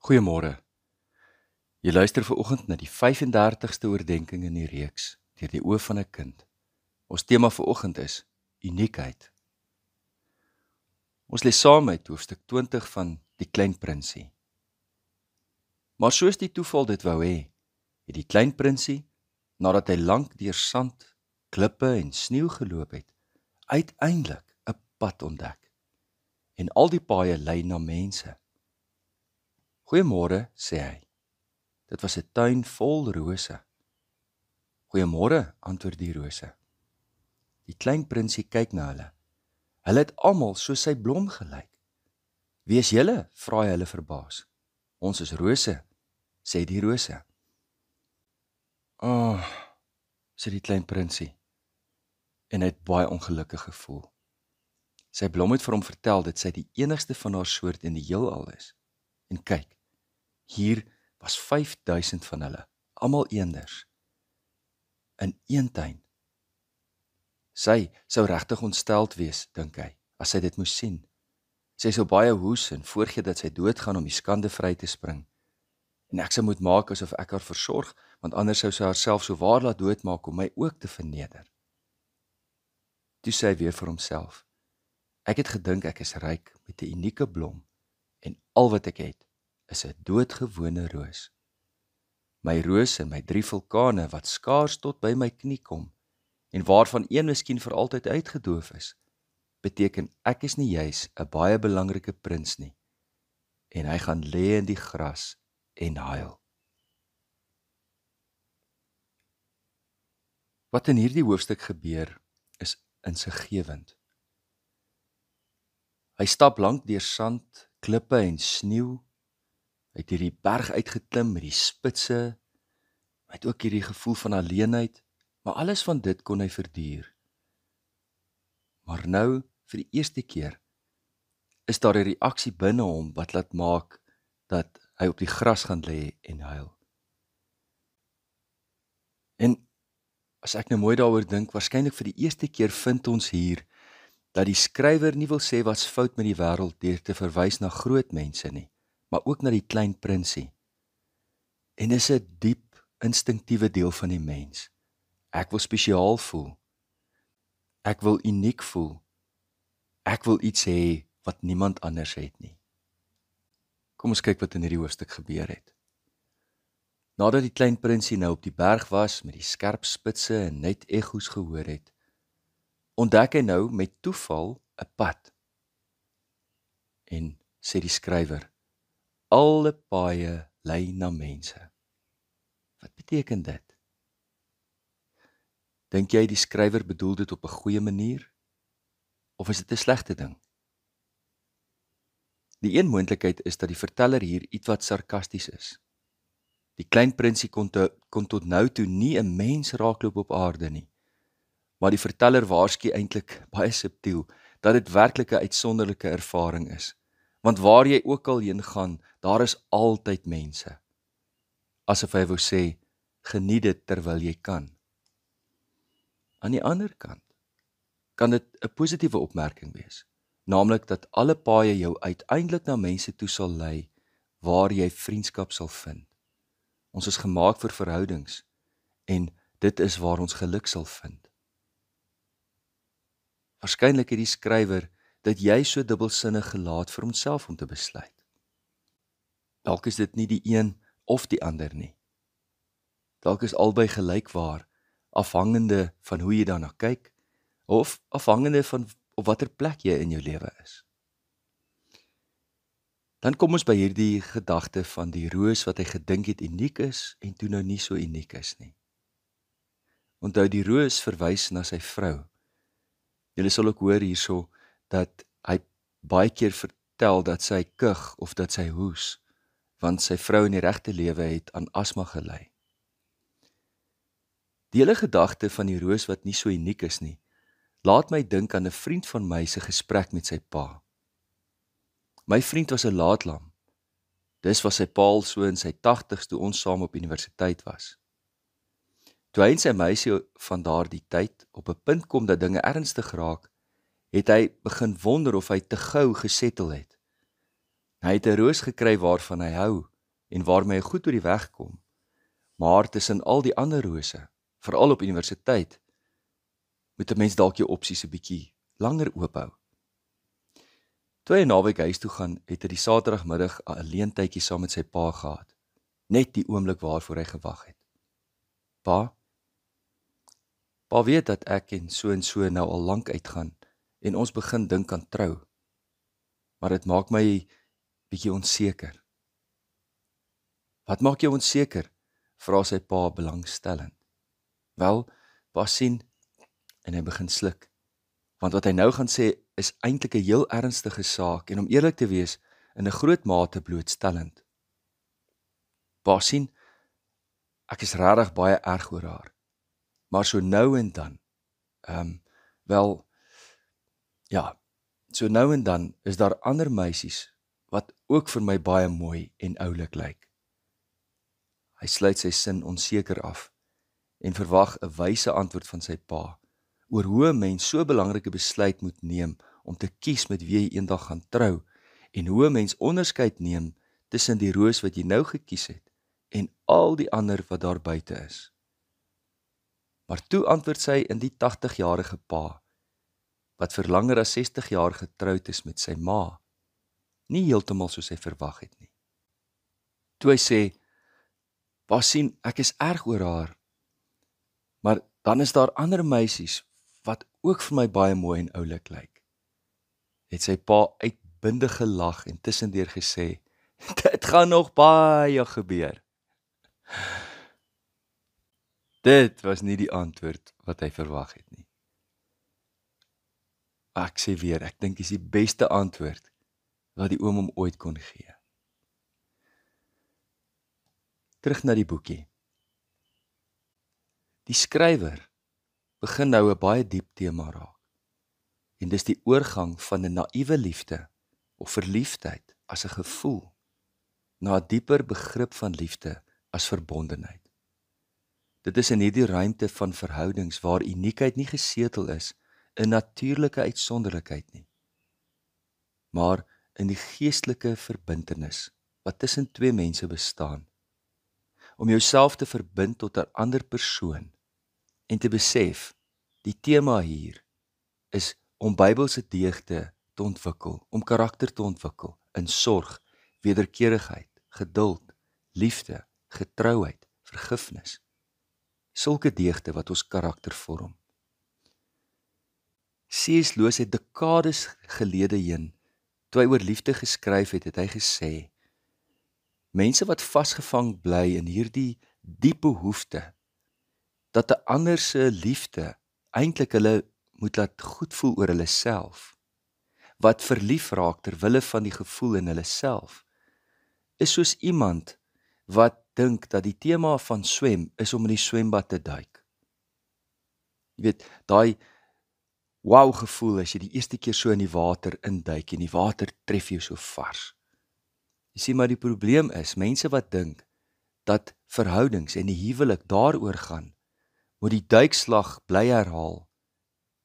Goeiemôre. Jy luister vanoggend na die 35ste oordeenking in die reeks deur die oë van 'n kind. Ons tema vanoggend is uniekheid. Ons lees saam uit hoofstuk 20 van Die Klein Prinsie. Maar soos die toeval dit wou hê, het die klein prinsie, nadat hy lank deur sand, klippe en sneeu geloop het, uiteindelik 'n pad ontdek. En al die paaie lei na mense. Goeiemôre, sê hy. Dit was 'n tuin vol rose. Goeiemôre, antwoord die rose. Die klein prinsie kyk na hulle. Hulle het almal soos sy blom gelyk. Wie is julle? Vra hulle verbaas. Ons is rose, sê die rose. Sê die klein prinsie. En hy het baie ongelukkig gevoel. Sy blom het vir hom vertel dat sy die enigste van haar soort in die heelal is. En kyk, hier was 5000 van hulle, almal eenders, in een tuin. Sy sou regtig ontsteld wees, dink hy, as sy dit moes sien. Sy sou baie hoes en voorgee dat sy doodgaan om die skande vry te spring. En ek sou moet maak asof ek haar versorg, want anders sou sy haarself so waar laat doodmaak om my ook te verneder. Toe sê hy weer vir homself, ek het gedink ek is ryk met 'n unieke blom, en al wat ek het, is 'n doodgewone roos. My roos en my 3 vulkane wat skaars tot by my knie kom, en waarvan een miskien vir altyd uitgedoof is, beteken ek is nie juis 'n baie belangrike prins nie, en hy gaan lê in die gras en huil. Wat in hierdie hoofstuk gebeur, is insiggewend. Hy stap lank deur sand, klippe en sneeu. Hy het hierdie berg uitgeklim met die spitse. Hy het ook hierdie gevoel van alleenheid, maar alles van dit kon hy verduur. Maar nou, vir die eerste keer, is daar 'n reaksie binne hom wat laat maak dat hy op die gras gaan lê en huil. En as ek nou mooi daaroor dink, waarskynlik vir die eerste keer vind ons hier dat die skrywer nie wil sê wat's fout met die wêreld deur te verwys na groot mense nie, maar ook na die klein prinsie. En dis 'n diep, instinktiewe deel van die mens. Ek wil spesiaal voel. Ek wil uniek voel. Ek wil iets hê wat niemand anders het nie. Kom ons kyk wat in hierdie hoofstuk gebeur het. Nadat die klein prinsie nou op die berg was met die skerp spitse en net ekko's gehoor het, ontdek hy nou met toeval 'n pad. En sê die skrywer, alle paaie lei na mense. Wat beteken dit? Dink jy die skrywer bedoel dit op 'n goeie manier? Of is dit 'n slegte ding? Die een moontlikheid is dat die verteller hier ietwat sarkasties is. Die klein prinsie kon tot nou toe nie 'n mens raakloop op aarde nie. Maar die verteller waarsku eintlik baie subtiel dat dit werklik 'n uitsonderlike ervaring is. Want waar jy ook al heen gaan, daar is altyd mense. Asof hy wou sê, geniet dit terwyl jy kan. Aan die ander kant kan dit 'n positiewe opmerking wees, naamlik dat alle paaie jou uiteindelik na mense toe sal lei waar jy vriendskap sal vind. Ons is gemaak vir verhoudings en dit is waar ons geluk sal vind. Waarskynlik het die skrywer dit jy so dubbelsinnig gelaat vir homself om te besluit. Dalk is dit nie die een of die ander nie. Dalk is albei gelykwaar, afhangende van hoe jy daarna kyk, of afhangende van op watter plek jy in jou lewe is. Dan kom ons by hierdie gedagte van die roos wat hy gedink het uniek is, en toe nou nie so uniek is nie. Onthou, die roos verwys na sy vrou. Julle sal ook hoor hierso, dat hy baie keer vertel dat sy kug of dat sy hoes, want sy vrou in die regte lewe het aan asma gely. Die hele gedagte van die roos wat nie so uniek is nie, laat my dink aan 'n vriend van my se gesprek met sy pa. My vriend was 'n laatlam. Dis was sy pa al so in sy 80's toe ons saam op universiteit was. Toe hy en sy meisie van daardie tyd op 'n punt kom dat dinge ernstig raak, het hy begin wonder of hy te gou gesettel het. Hy het 'n roos gekry waarvan hy hou, en waarmee hy goed oor die weg kom. Maar tussen al die ander rose, veral op universiteit, moet 'n mens dalk jou opsies 'n bietjie langer oophou. Toe hy 'n naweek huis toe gaan, het hy die Saterdagmiddag 'n alleen tydjie saam met sy pa gehad. Net die oomblik waarvoor hy gewag het. Pa weet dat ek en so nou al lank uitgaan en ons begin dink aan trou. Maar dit maak my bietjie onseker. Wat maak jou onseker? Vra sy pa belangstellend. Wel, pa sien en hy begin sluk. Want wat hy nou gaan sê is eintlik 'n heel ernstige saak en om eerlik te wees, in 'n groot mate blootstellend. Pa sien, ek is regtig baie erg oor haar. Maar so nou en dan, so nou en dan is daar ander meisies wat ook vir my baie mooi en oulik lyk. Hy sluit sy sin onseker af en verwag 'n wyse antwoord van sy pa oor hoe 'n mens so 'n belangrike besluit moet neem om te kies met wie jy eendag gaan trou en hoe 'n mens onderskeid neem tussen die roos wat jy nou gekies het en al die ander wat daar buite is. Maar toe antwoord sy in die 80-jarige pa, wat vir langer as 60 jaar getroud is met sy ma, nie heeltemal soos hy verwag het nie. Toe hy sê, pa sien, ek is erg oor haar, maar dan is daar ander meisies wat ook vir my baie mooi en oulik lyk. Het sy pa uitbundig gelag en tussendeur gesê, dit gaan nog baie gebeur. Dit was nie die antwoord wat hy verwag het nie. Ek sê weer, ek dink dis die beste antwoord wat die oom hom ooit kon gee. Terug na die boekie. Die skrywer begin nou 'n baie diep tema raak. En dis die oorgang van 'n naïewe liefde of verliefdheid as 'n gevoel na 'n dieper begrip van liefde as verbondenheid. Dit is in hierdie ruimte van verhoudings waar uniekheid nie gesetel is in natuurlike uitsonderlikheid nie, maar in die geestelike verbintenis wat tussen twee mense bestaan. Om jouself te verbind tot 'n ander persoon en te besef, die tema hier is om Bybelse deugde te ontwikkel, om karakter te ontwikkel in sorg, wederkerigheid, geduld, liefde, getrouheid, vergifnis. Sulke deugde wat ons karakter vorm. C.S. Lewis het dekades gelede heen, toe hy oor liefde geskryf het, het hy gesê, mense wat vasgevang bly in hierdie diep behoefte, dat 'n ander se liefde eintlik hulle moet laat goed voel oor hulle self, wat verlief raak ter wille van die gevoel in hulle self, is soos iemand wat dink dat die tema van swem is om in die swembad te duik. Jy weet, daai wow gevoel as jy die eerste keer so in die water induik en die water tref jou so vars. Jy sien, maar die probleem is, mense wat dink dat verhoudings en die huwelik daaroor gaan, moet die duikslag bly herhaal,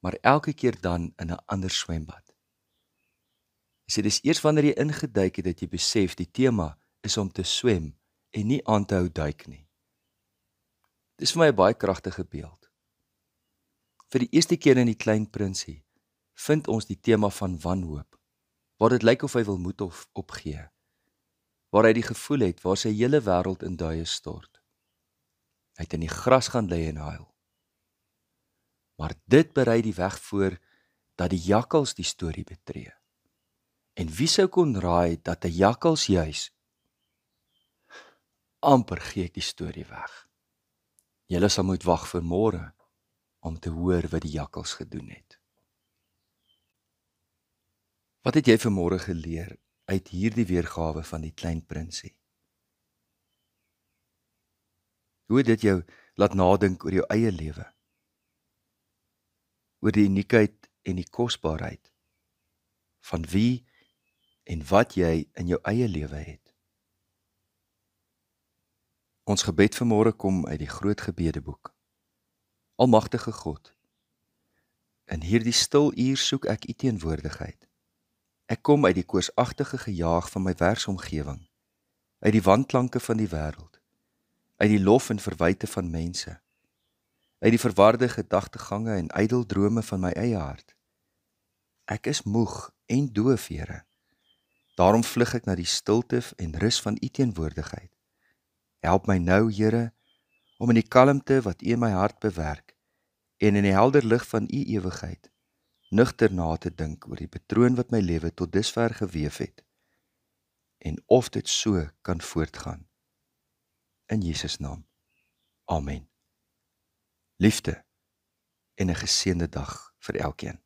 maar elke keer dan in 'n ander swembad. Jy sê, dis eers wanneer jy ingeduik het dat jy besef die tema is om te swem en nie aan te hou duik nie. Dis vir my 'n baie kragtige beeld. Vir die eerste keer in die Klein Prinsie vind ons die tema van wanhoop, waar dit lyk of hy wil moed of opgee, waar hy die gevoel het waar sy hele wêreld in duie stort. Hy het in die gras gaan lê en huil. Maar dit berei die weg voor dat die jakkals die storie betree. En wie sou kon raai dat 'n jakkals juis, amper gee ek die storie weg. Julle sal moet wag vir môre om te hoor wat die jakkals gedoen het. Wat het jy vanmôre geleer uit hierdie weergawe van die Klein Prinsie? Hoe het dit jou laat nadink oor jou eie lewe? Oor die uniekheid en die kosbaarheid van wie en wat jy in jou eie lewe het? Ons gebed vanmôre kom uit die Groot Gebedeboek. Almagtige God, in hierdie stil uur soek ek U teenwoordigheid. Ek kom uit die koorsagtige gejaag van my werksomgewing uit die wanklanke van die wêreld, uit die lof en verwyte van mense, uit die verwarde gedagtegange en ydel drome van my eie hart. Ek is moeg en doof, Here. Daarom vlug ek na die stilte en rus van U teenwoordigheid. Help my nou, Here, om in die kalmte wat U in my hart bewerk en in die helder lig van U ewigheid nugter na te dink oor die patroon wat my lewe tot dusver geweef het en of dit so kan voortgaan. In Jesus naam. Amen. Liefde en 'n geseënde dag vir elkeen.